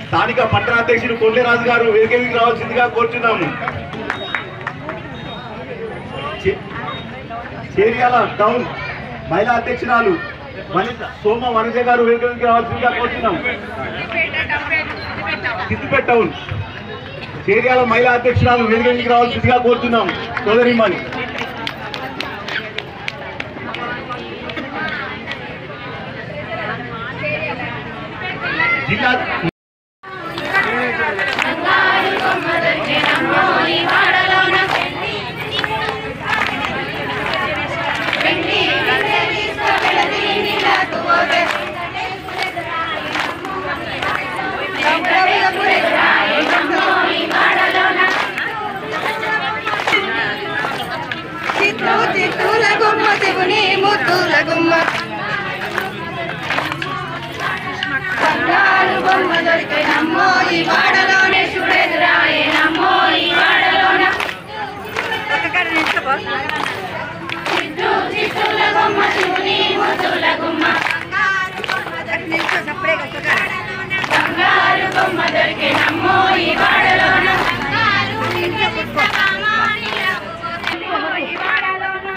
స్థానిక పట్టణాధ్యక్షుడు కొండరాజు గారు వేదికకి రావాల్సిందిగా కోరుచున్నాము. చేర్యాల టౌన్ మహిళా అధ్యక్షురాలు సోమ వనజ గారు వేదికకి రావాల్సిందిగా కోరుచున్నాము. సిద్దిపేట టౌన్ చేర్యాల మహిళా అధ్యక్షురాలు వేదికకి రావాల్సిందిగా కోరుచున్నాము. సోదరిమణి జిల్లా చిత్తూల గుమ్మ శివుని ముద్దుల గుమ్మ బంగారు బొమ్మ దొరికే నమ్మో ఈ వాడలోనే చూడెదురాయే నమ్మో ఈ వాడలోన చిత్తూల గుమ్మ శివుని ముద్దుల గుమ్మ బంగారు బొమ్మ దొరికే నమ్మో ఈ వాడలోన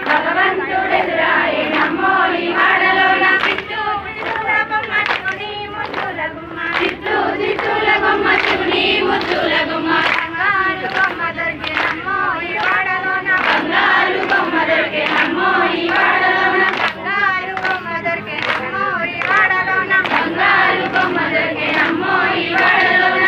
భగవంతుడెదురాయే నమ్మో ఈ వాడలోన చిత్తూల గుమ్మ శివుని ముద్దుల గుమ్మ బంగారు బొమ్మ దొరికే నమ్మో ఈ వాడలోన బంగారు బొమ్మ దొరికే నమ్మో ఈ వాడలోన బంగారు బొమ్మ దొరికే నమ్మో ఈ వాడలోన బంగారు బొమ్మ దొరికే నమ్మో ఈ వాడలోన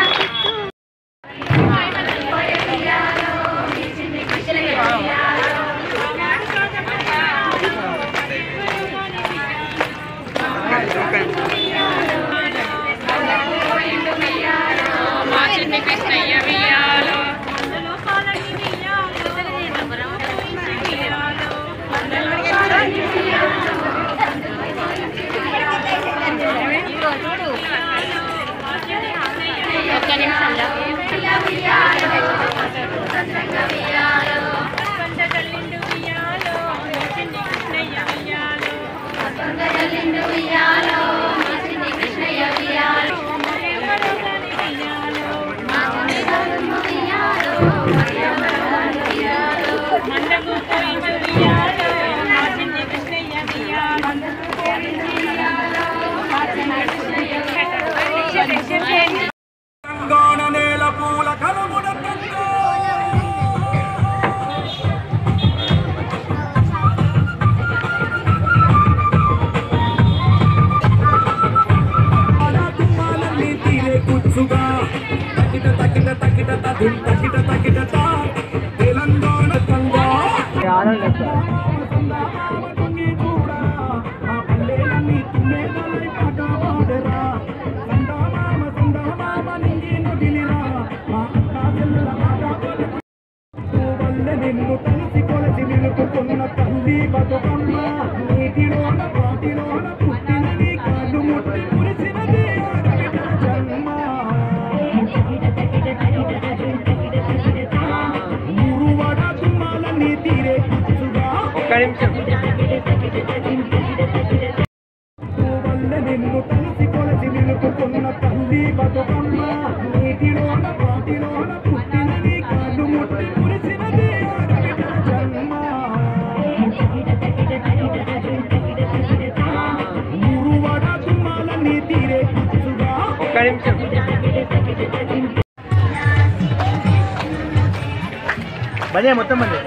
बने మొత్తం बने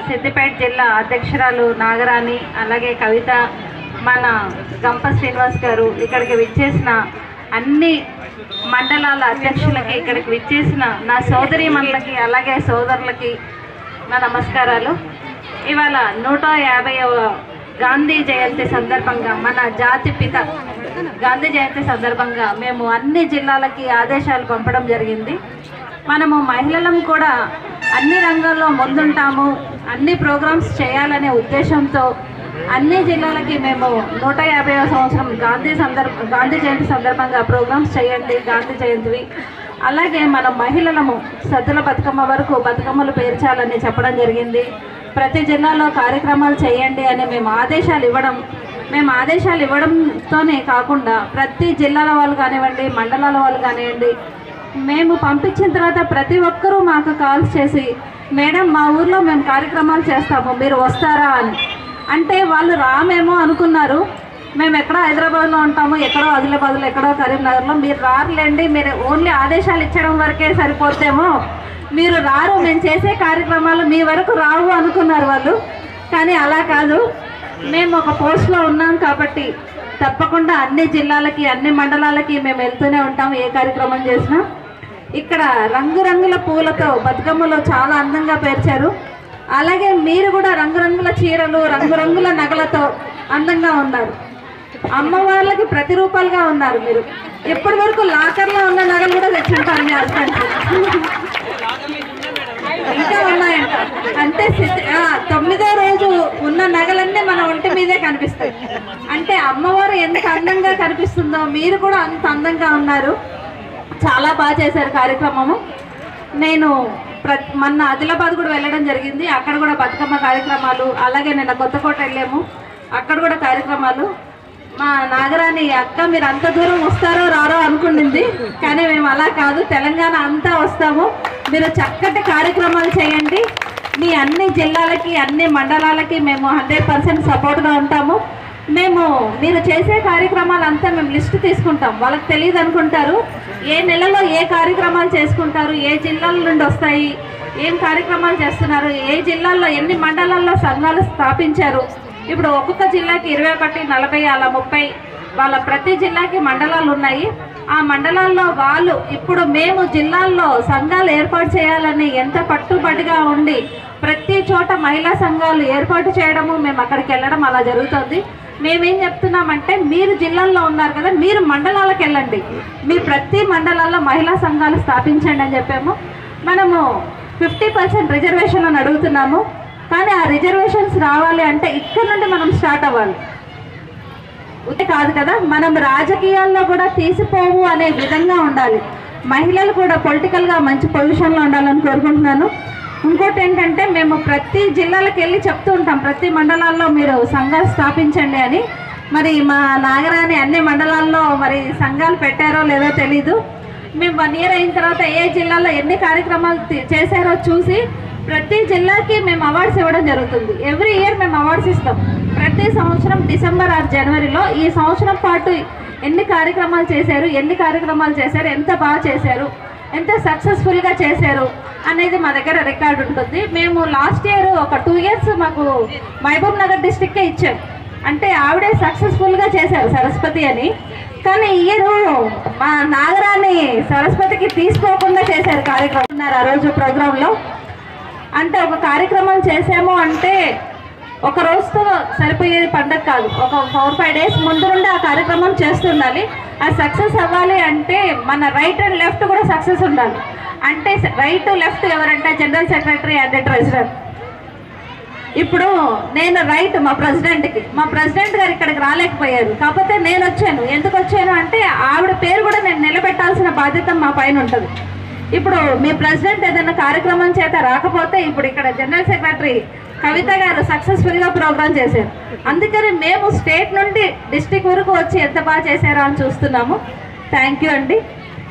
సిద్దిపేట జిల్లా అధ్యక్షురాలు నాగరాణి, అలాగే కవిత, మన గంప శ్రీనివాస్ గారు, ఇక్కడికి విచ్చేసిన అన్ని మండలాల అధ్యక్షులకి, ఇక్కడికి విచ్చేసిన నా సోదరీమణులకి అలాగే సోదరులకి నా నమస్కారాలు. ఇవాళ 150వ గాంధీ జయంతి సందర్భంగా, మన జాతి పిత గాంధీ జయంతి సందర్భంగా మేము అన్ని జిల్లాలకి ఆదేశాలు పంపడం జరిగింది. మనము మహిళలం కూడా అన్ని రంగాల్లో ముందుంటాము, అన్ని ప్రోగ్రామ్స్ చేయాలనే ఉద్దేశంతో అన్ని జిల్లాలకి మేము 150వ సంవత్సరం గాంధీ జయంతి సందర్భంగా ప్రోగ్రామ్స్ చేయండి, గాంధీ జయంతివి. అలాగే మన మహిళలము సద్దుల బతుకమ్మ వరకు బతుకమ్మలు పేర్చాలని చెప్పడం జరిగింది. ప్రతి జిల్లాలో కార్యక్రమాలు చేయండి అని మేము ఆదేశాలు ఇవ్వడంతోనే కాకుండా ప్రతి జిల్లాల వాళ్ళు కానివ్వండి, మండలాల వాళ్ళు కానివ్వండి, మేము పంపించిన తర్వాత ప్రతి ఒక్కరూ మాకు కాల్స్ చేసి, మేడం మా ఊర్లో మేము కార్యక్రమాలు చేస్తాము, మీరు వస్తారా అని. అంటే వాళ్ళు రామేమో అనుకున్నారు, మేము ఎక్కడో హైదరాబాద్లో ఉంటాము, ఎక్కడో ఆదిలాబాద్లో, ఎక్కడో కరీంనగర్లో, మీరు రారులేండి, మీరు ఓన్లీ ఆదేశాలు ఇచ్చడం వరకే సరిపోతేమో, మీరు రారు, మేము చేసే కార్యక్రమాలు మీ వరకు రావు అనుకున్నారు వాళ్ళు. కానీ అలా కాదు, మేము ఒక పోస్ట్లో ఉన్నాం కాబట్టి తప్పకుండా అన్ని జిల్లాలకి, అన్ని మండలాలకి మేము వెళ్తూనే ఉంటాము ఏ కార్యక్రమం చేసినా. ఇక్కడ రంగురంగుల పూలతో బతుకమ్మలో చాలా అందంగా పేర్చారు. అలాగే మీరు కూడా రంగురంగుల చీరలు, రంగురంగుల నగలతో అందంగా ఉన్నారు. అమ్మవార్లకి ప్రతిరూపాలుగా ఉన్నారు. మీరు ఇప్పటి వరకు లాకర్లో ఉన్న నగలు కూడా తెచ్చుంటారు మీ హస్బెండ్, ఇంకా ఉన్నాయంట. అంటే 9వ రోజు ఉన్న నగలన్నీ మన ఒంటి మీదే కనిపిస్తాయి. అంటే అమ్మవారు ఎంత అందంగా కనిపిస్తుందో మీరు కూడా అంత అందంగా ఉన్నారు. చాలా బాగా చేశారు కార్యక్రమము. నేను మొన్న ఆదిలాబాద్ కూడా వెళ్ళడం జరిగింది, అక్కడ కూడా బతుకమ్మ కార్యక్రమాలు. అలాగే నిన్న కొత్తకోట వెళ్ళాము, అక్కడ కూడా కార్యక్రమాలు. మా నాగరాణి అక్క మీరు అంత దూరం వస్తారో రారో అనుకుంటుంది, కానీ మేము అలా కాదు, తెలంగాణ అంతా వస్తాము. మీరు చక్కటి కార్యక్రమాలు చేయండి. మీ అన్ని జిల్లాలకి, అన్ని మండలాలకి మేము 100% సపోర్ట్గా ఉంటాము. మీరు చేసే కార్యక్రమాలంతా మేము లిస్ట్ తీసుకుంటాం. వాళ్ళకి తెలియదు అనుకుంటారు, ఏ నెలలో ఏ కార్యక్రమాలు చేసుకుంటారు, ఏ జిల్లాల నుండి వస్తాయి, ఏం కార్యక్రమాలు చేస్తున్నారు, ఏ జిల్లాల్లో ఎన్ని మండలాల్లో సంఘాలు స్థాపించారు. ఇప్పుడు ఒక్కొక్క జిల్లాకి 21, 40 అలా 30 వాళ్ళ ప్రతి జిల్లాకి మండలాలు ఉన్నాయి. ఆ మండలాల్లో వాళ్ళు ఇప్పుడు మేము జిల్లాల్లో సంఘాలు ఏర్పాటు చేయాలని ఎంత పట్టుబడిగా ఉండి ప్రతి చోట మహిళా సంఘాలు ఏర్పాటు చేయడము, మేము అక్కడికి వెళ్ళడం అలా జరుగుతుంది. మేమేం చెప్తున్నామంటే, మీరు జిల్లాల్లో ఉన్నారు కదా, మీరు మండలాలకు వెళ్ళండి, మీ ప్రతి మండలాల్లో మహిళా సంఘాలు స్థాపించండి అని చెప్పాము. మనము 50% రిజర్వేషన్ అని అడుగుతున్నాము. కానీ ఆ రిజర్వేషన్స్ రావాలి అంటే ఇక్కడ నుండి మనం స్టార్ట్ అవ్వాలి. ఉతే కాదు కదా, మనం రాజకీయాల్లో కూడా తీసిపోవు అనే విధంగా ఉండాలి. మహిళలు కూడా పొలిటికల్గా మంచి పొజిషన్లో ఉండాలని కోరుకుంటున్నాను. ఇంకోటి ఏంటంటే, మేము ప్రతి జిల్లాలకు వెళ్ళి చెప్తూ ఉంటాం, ప్రతి మండలాల్లో మీరు సంఘాలు స్థాపించండి అని. మరి మా నాగరాణి అన్ని మండలాల్లో మరి సంఘాలు పెట్టారో లేదో తెలీదు. మేము 1 year అయిన తర్వాత ఏ జిల్లాలో ఎన్ని కార్యక్రమాలు చేశారో చూసి ప్రతి జిల్లాకి మేము అవార్డ్స్ ఇవ్వడం జరుగుతుంది. ఎవ్రీ ఇయర్ మేము అవార్డ్స్ ఇస్తాం. ప్రతి సంవత్సరం డిసెంబర్ ఆర్ జనవరిలో ఈ సంవత్సరం పాటు ఎన్ని కార్యక్రమాలు చేశారు, ఎంత బాగా చేశారు, ఎంత సక్సెస్ఫుల్గా చేశారు అనేది మా దగ్గర రికార్డు ఉంటుంది. మేము లాస్ట్ ఇయర్ ఒక 2 years మాకు మహబూబ్ నగర్ డిస్ట్రిక్టే ఇచ్చాం. అంటే ఆవిడే సక్సెస్ఫుల్గా చేశారు సరస్వతి అని. కానీ ఈ ఇయర్ మా నాగరాణి సరస్వతికి తీసుకోకుండా చేశారు కార్యక్రమం. ఆ రోజు ప్రోగ్రాంలో అంటే ఒక కార్యక్రమం చేసాము అంటే ఒక రోజుతో సరిపోయేది పండగ కాదు. ఒక 4-5 days ముందు నుండి ఆ కార్యక్రమం చేస్తుండాలి. అది సక్సెస్ అవ్వాలి అంటే మన రైట్ అండ్ లెఫ్ట్ కూడా సక్సెస్ ఉండాలి. అంటే రైట్ లెఫ్ట్ ఎవరంటే జనరల్ సెక్రటరీ అండ్ ట్రెజరర్. ఇప్పుడు నేను రైట్ మా ప్రెసిడెంట్ గారు ఇక్కడికి రాలేకపోయారు, కాకపోతే నేను వచ్చాను. ఎందుకు వచ్చాను అంటే ఆవిడ పేరు కూడా నేను నిలబెట్టాల్సిన బాధ్యత మా పైన ఉంటుంది. ఇప్పుడు మీ ప్రెసిడెంట్ ఏదైనా కార్యక్రమం చేత రాకపోతే ఇప్పుడు ఇక్కడ జనరల్ సెక్రటరీ కవిత గారు సక్సెస్ఫుల్గా ప్రోగ్రామ్ చేశారు. అందుకని మేము స్టేట్ నుండి డిస్ట్రిక్ట్ వరకు వచ్చి ఎంత బాగా చేశారో అని చూస్తున్నాము. థ్యాంక్ యూ అండి.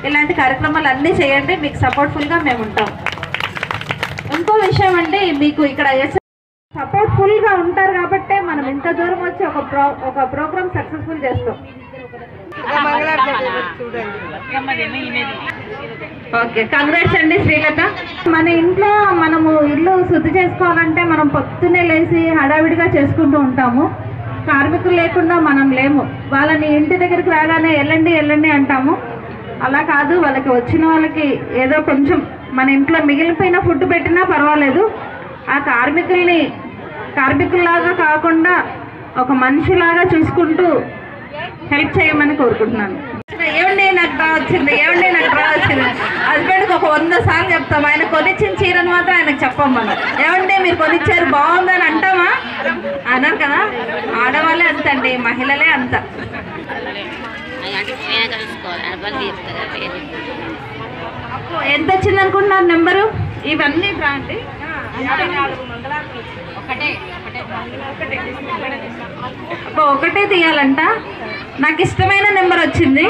ఇలాంటి కార్యక్రమాలు అన్నీ చేయండి, మీకు సపోర్ట్ఫుల్గా మేము ఉంటాం. ఇంకో విషయం అండి, మీకు ఇక్కడ సపోర్ట్ఫుల్ గా ఉంటారు కాబట్టే మనం ఇంత దూరం వచ్చి ఒక ప్రోగ్రామ్ సక్సెస్ఫుల్ చేస్తాం. ఓకే, కంగ్రాట్స్ అండి శ్రీలత. మన ఇంట్లో మనము ఇల్లు శుద్ధి చేసుకోవాలంటే మనం పొద్దున్నే లేచి హడావిడిగా చేసుకుంటూ ఉంటాము. కార్మికులు లేకుండా మనం లేము. వాళ్ళని ఇంటి దగ్గరికి రాగానే వెళ్ళండి వెళ్ళండి అంటాము. అలా కాదు, వాళ్ళకి వచ్చిన వాళ్ళకి ఏదో కొంచెం మన ఇంట్లో మిగిలిపోయిన ఫుడ్ పెట్టినా పర్వాలేదు. ఆ కార్మికుల్లాగా కాకుండా ఒక మనిషిలాగా చూసుకుంటూ హెల్ప్ చేయమని కోరుకుంటున్నాను. ఏమండి నాకు బాగా వచ్చింది, ఏమండి నాకు బాగా వచ్చింది. హస్బెండ్కి ఒక 100 సార్లు చెప్తాం. ఆయన కొనిచ్చిన చీరను మాత్రం ఆయనకు చెప్పాం మనం. ఏమండి మీరు కొనిచ్చారు బాగుందని అంటామా? అన్నారు కదా. ఆడవాళ్ళే అంతండి, మహిళలే అంత. ఎంత వచ్చింది అనుకుంటున్నారు నెంబరు? ఇవన్నీ అండి ఒకటే తీయాలంట. నాకు ఇష్టమైన నెంబర్ వచ్చింది.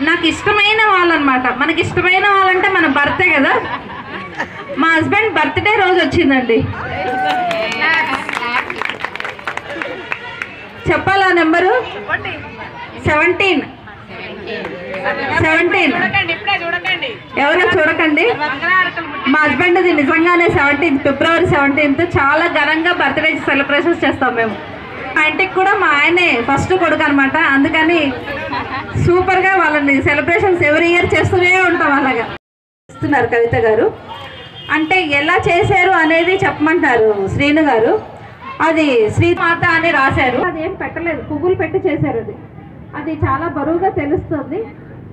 నాకు ఇష్టమైన వాళ్ళనమాట. మనకి ఇష్టమైన వాళ్ళంటే మన భర్తే కదా. మా హస్బెండ్ బర్త్డే రోజు వచ్చిందండి. చెప్పాలా నెంబరు? 17. ఎవరో చూడకండి. మా హస్బెండ్ది నిజంగానే 17 ఫిబ్రవరి 17 చాలా ఘనంగా బర్త్డే సెలబ్రేషన్స్ చేస్తాం మేము. మా ఇంటికి కూడా మా ఆయనే ఫస్ట్ కొడుకు అనమాట. అందుకని సూపర్గా వాళ్ళని సెలబ్రేషన్స్ ఎవ్రీ ఇయర్ చేస్తూనే ఉంటాం. అలాగా చేస్తున్నారు కవిత గారు. అంటే ఎలా చేశారు అనేది చెప్పమంటారు శ్రీను గారు. అది శ్రీమాత అని రాశారు. అది ఏం పెట్టలేదు, పువ్వులు పెట్టి చేశారు. అది చాలా బరువుగా తెలుస్తుంది,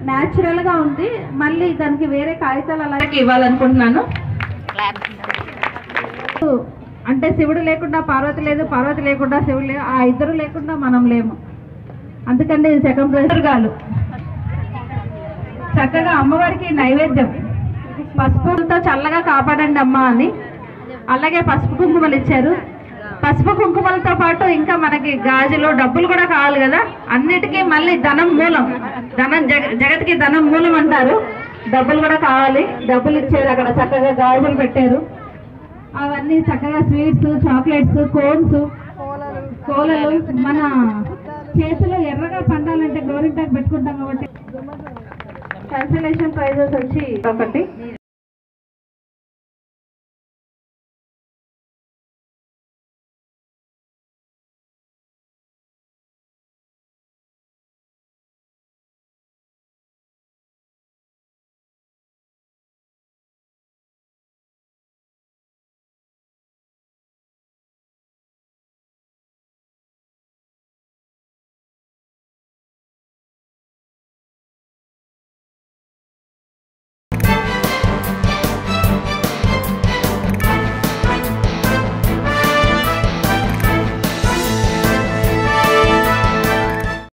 న్యాచురల్గా ఉంది. మళ్ళీ దానికి వేరే కాగితాలు అలాగే ఇవ్వాలనుకుంటున్నాను. అంటే శివుడు లేకుండా పార్వతి లేదు, పార్వతి లేకుండా శివుడు లేదు, ఆ ఇద్దరు లేకుండా మనం లేము. అందుకని సెకండ్ ప్రెజర్గాలు చక్కగా అమ్మవారికి నైవేద్యం పసుపులతో చల్లగా కాపాడండి అమ్మ అని. అలాగే పసుపు కుంకుమలు ఇచ్చారు. పసుపు కుంకుమలతో పాటు ఇంకా మనకి గాజులు డబ్బులు కూడా కావాలి కదా. అన్నిటికీ మళ్ళీ ధనం మూలం, జగత్కి ధనం మూలం అంటారు. డబ్బులు కూడా కావాలి. డబ్బులు ఇచ్చారు. అక్కడ చక్కగా గాజులు పెట్టారు. అవన్నీ చక్కగా స్వీట్స్, చాక్లెట్స్, కోలలు. మన చేతిలో ఎర్రగా పండాలంటే గోరింటాకు పెట్టుకుంటాం కాబట్టి కన్సలేషన్ ప్రైజెస్ వచ్చి ఒకటి.